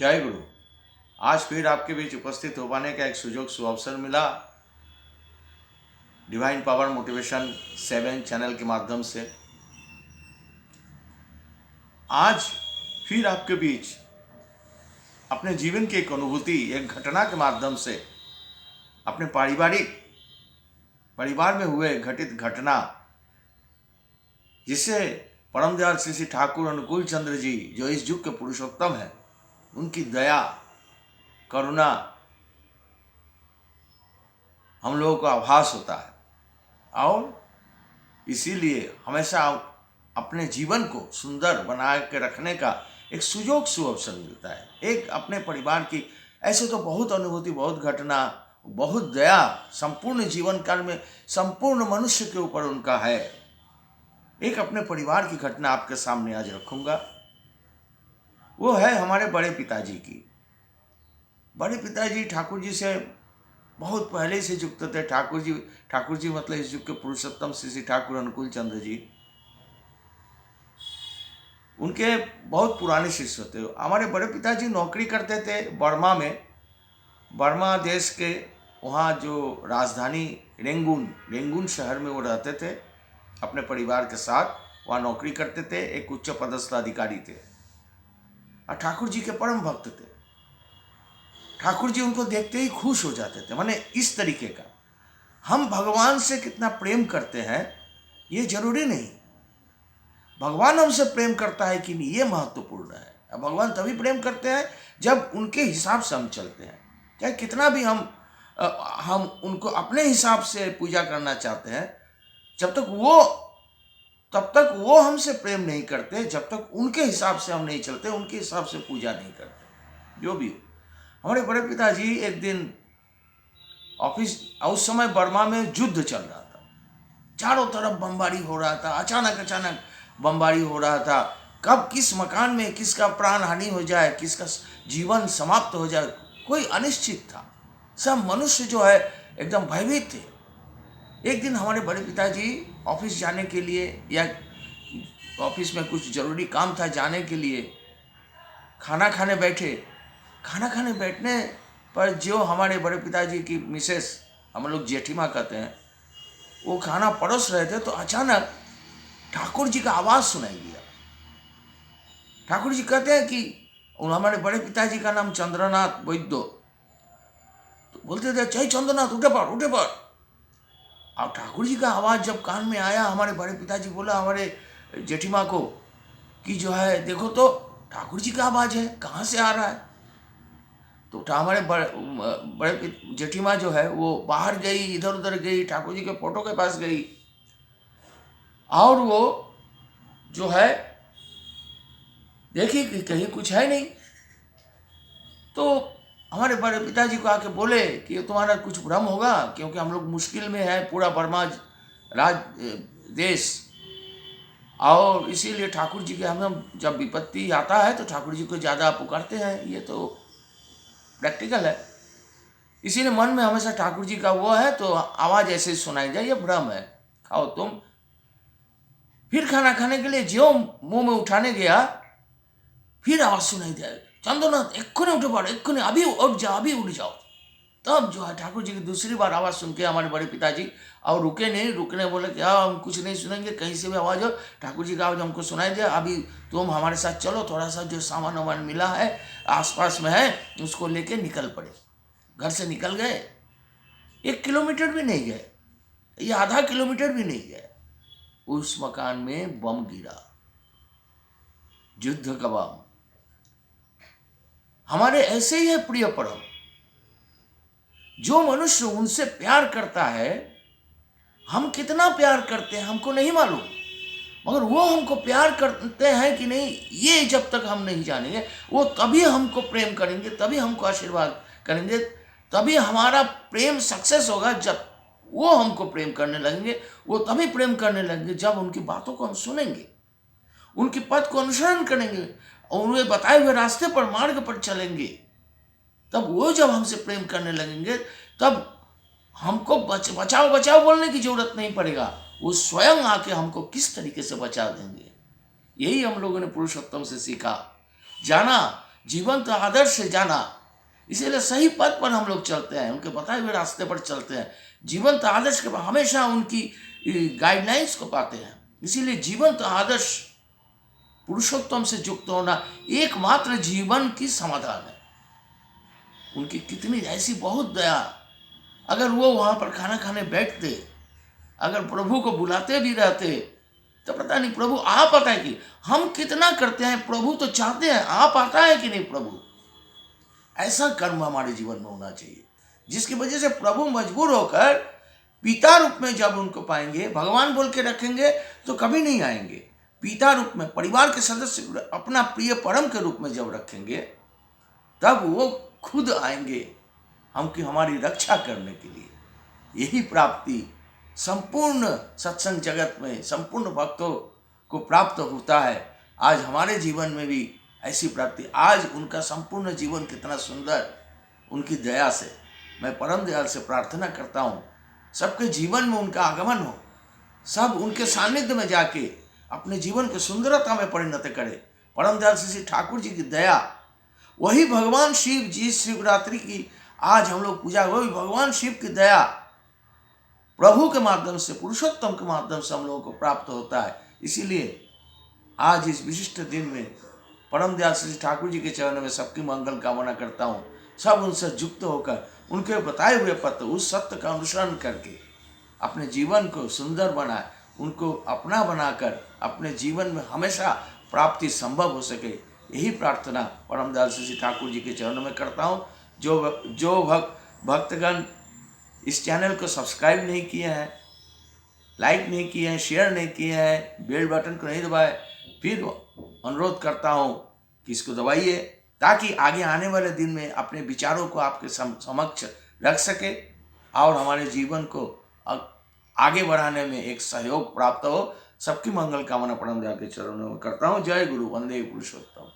जय गुरु। आज फिर आपके बीच उपस्थित हो पाने का एक सुअवसर मिला डिवाइन पावर मोटिवेशन 7 चैनल के माध्यम से। आज फिर आपके बीच अपने जीवन की एक अनुभूति, एक घटना के माध्यम से अपने परिवार में हुए घटित घटना, जिससे परम दयाल श्री श्री ठाकुर अनुकूल चंद्र जी जो इस युग के पुरुषोत्तम है, उनकी दया करुणा हम लोगों को आभास होता है और इसीलिए हमेशा अपने जीवन को सुंदर बना के रखने का एक सुअवसर मिलता है। एक अपने परिवार की ऐसे तो बहुत अनुभूति, बहुत घटना, बहुत दया संपूर्ण जीवन काल में संपूर्ण मनुष्य के ऊपर उनका है। एक अपने परिवार की घटना आपके सामने आज रखूंगा। वो है हमारे बड़े पिताजी की। बड़े पिताजी ठाकुर जी से बहुत पहले से युक्त थे। ठाकुर जी मतलब इस युग के पुरुषोत्तम श्री श्री ठाकुर अनुकूल चंद्र जी, उनके बहुत पुराने शिष्य थे। हमारे बड़े पिताजी नौकरी करते थे बर्मा में। बर्मा देश के वहाँ जो राजधानी रेंगून शहर में वो रहते थे, अपने परिवार के साथ वहाँ नौकरी करते थे। एक उच्च पदस्थ अधिकारी थे और ठाकुर जी के परम भक्त थे। ठाकुर जी उनको देखते ही खुश हो जाते थे। माने इस तरीके का, हम भगवान से कितना प्रेम करते हैं ये जरूरी नहीं, भगवान हमसे प्रेम करता है कि नहीं ये महत्वपूर्ण है। भगवान तभी प्रेम करते हैं जब उनके हिसाब से हम चलते हैं। चाहे कितना भी हम उनको अपने हिसाब से पूजा करना चाहते हैं, तब तक वो हमसे प्रेम नहीं करते जब तक उनके हिसाब से हम नहीं चलते, उनके हिसाब से पूजा नहीं करते। जो भी हो, हमारे बड़े पिताजी एक दिन ऑफिस, उस समय बर्मा में युद्ध चल रहा था, चारों तरफ बमबारी हो रहा था। अचानक बमबारी हो रहा था। कब किस मकान में किसका प्राण हानि हो जाए, किसका जीवन समाप्त हो जाए, कोई अनिश्चित था। सब मनुष्य जो है एकदम भयभीत थे। एक दिन हमारे बड़े पिताजी ऑफिस जाने के लिए, या ऑफिस में कुछ जरूरी काम था जाने के लिए, खाना खाने बैठे। खाना खाने बैठने पर जो हमारे बड़े पिताजी की मिसेस, हम लोग जेठीमा कहते हैं, वो खाना परोस रहे थे तो अचानक ठाकुर जी का आवाज़ सुनाई दिया। ठाकुर जी कहते हैं कि हमारे बड़े पिताजी का नाम चंद्रनाथ वैद्य, तो बोलते थे जय चंद्रनाथ उठे पड़। और ठाकुर जी का आवाज़ जब कान में आया, हमारे बड़े पिताजी बोला हमारे जेठीमा को कि जो है देखो तो ठाकुर जी का आवाज़ है, कहाँ से आ रहा है। तो हमारे बड़े जेठीमा जो है वो बाहर गई, इधर उधर गई, ठाकुर जी के फोटो के पास गई और वो जो है देखी कि कहीं कुछ है नहीं। तो हमारे बड़े पिताजी को आके बोले कि तुम्हारा कुछ भ्रम होगा, क्योंकि हम लोग मुश्किल में है, पूरा बर्मा राज देश, और इसीलिए ठाकुर जी के हम जब विपत्ति आता है तो ठाकुर जी को ज़्यादा पुकारते हैं। ये तो प्रैक्टिकल है। इसीलिए मन में हमेशा ठाकुर जी का वो है तो आवाज़ ऐसे सुनाई जाए, ये भ्रम है, खाओ तुम। फिर खाना खाने के लिए जो मुंह में उठाने गया, फिर आवाज़ सुनाई दे, चंद्रनाथ एक्षुनी उठे पड़ो, एक्षुनी अभी उठ जाओ, अभी उठ जाओ। तब जो है ठाकुर जी की दूसरी बार आवाज़ सुन के हमारे बड़े पिताजी और रुकने बोले कि हम कुछ नहीं सुनेंगे, कहीं से भी आवाज़ हो, ठाकुर जी का आवाज़ हमको सुनाई दिया, अभी तुम हमारे साथ चलो, थोड़ा सा जो सामान वामान मिला है आसपास में है उसको लेके निकल पड़े। घर से निकल गए, 1 किलोमीटर भी नहीं गए, या आधा किलोमीटर भी नहीं गए, उस मकान में बम गिरा, युद्ध का बम। हमारे ऐसे ही है प्रिय परम, जो मनुष्य उनसे प्यार करता है, हम कितना प्यार करते हैं हमको नहीं मालूम, मगर वो हमको प्यार करते हैं कि नहीं ये जब तक हम नहीं जानेंगे, वो तभी हमको प्रेम करेंगे, तभी हमको आशीर्वाद करेंगे, तभी हमारा प्रेम सक्सेस होगा। जब वो हमको प्रेम करने लगेंगे, वो तभी प्रेम करने लगेंगे जब उनकी बातों को हम सुनेंगे, उनकी पथ को अनुसरण करेंगे और उन्हें बताए हुए रास्ते पर, मार्ग पर चलेंगे। तब वो जब हमसे प्रेम करने लगेंगे, तब हमको बचाओ बोलने की जरूरत नहीं पड़ेगा, वो स्वयं आके हमको किस तरीके से बचा देंगे। यही हम लोगों ने पुरुषोत्तम से सीखा, जाना जीवंत आदर्श से जाना, इसीलिए सही पथ पर हम लोग चलते हैं, उनके बताए हुए रास्ते पर चलते हैं, जीवंत आदर्श के हमेशा उनकी गाइडलाइंस को पाते हैं। इसीलिए जीवंत आदर्श पुरुषोत्तम से युक्त होना एकमात्र जीवन की समाधान है। उनकी कितनी ऐसी बहुत दया, अगर वो वहां पर खाना खाने बैठते, अगर प्रभु को बुलाते भी रहते तो पता नहीं प्रभु आ पाता है कि हम कितना करते हैं, प्रभु तो चाहते हैं आ पाता है कि नहीं प्रभु। ऐसा कर्म हमारे जीवन में होना चाहिए जिसकी वजह से प्रभु मजबूर होकर पिता रूप में जब उनको पाएंगे, भगवान बोल के रखेंगे तो कभी नहीं आएंगे। पिता रूप में परिवार के सदस्य अपना प्रिय परम के रूप में जब रखेंगे तब वो खुद आएंगे हमकी हमारी रक्षा करने के लिए। यही प्राप्ति संपूर्ण सत्संग जगत में संपूर्ण भक्तों को प्राप्त होता है। आज हमारे जीवन में भी ऐसी प्राप्ति, आज उनका संपूर्ण जीवन कितना सुंदर, उनकी दया से मैं परम दयाल से प्रार्थना करता हूँ सबके जीवन में उनका आगमन हो, सब उनके सानिध्य में जाके अपने जीवन को सुंदरता में परिणत करे। परम दयाल श्री ठाकुर जी की दया, वही भगवान शिव जी शिवरात्रि की आज हम लोग पूजा, वही भगवान शिव की दया प्रभु के माध्यम से, पुरुषोत्तम के माध्यम से हम लोगों को प्राप्त होता है। इसीलिए आज इस विशिष्ट दिन में परम दयाल श्री ठाकुर जी के चरणों में सबकी मंगल कामना करता हूँ। सब उनसे युक्त होकर उनके बताए हुए पथ, उस सत्य का अनुसरण करके अपने जीवन को सुंदर बनाए, उनको अपना बनाकर अपने जीवन में हमेशा प्राप्ति संभव हो सके, यही प्रार्थना परम दयाल श्री ठाकुर जी के चरणों में करता हूँ। जो भक्तगण इस चैनल को सब्सक्राइब नहीं किए हैं, लाइक नहीं किए हैं, शेयर नहीं किए हैं, बेल बटन को नहीं दबाए, फिर अनुरोध करता हूँ कि इसको दबाइए ताकि आगे आने वाले दिन में अपने विचारों को आपके समक्ष रख सके और हमारे जीवन को आगे बढ़ाने में एक सहयोग प्राप्त हो। सबकी मंगल कामना परम दयाल के चरणों में करता हूँ। जय गुरु, वंदे पुरुषोत्तम।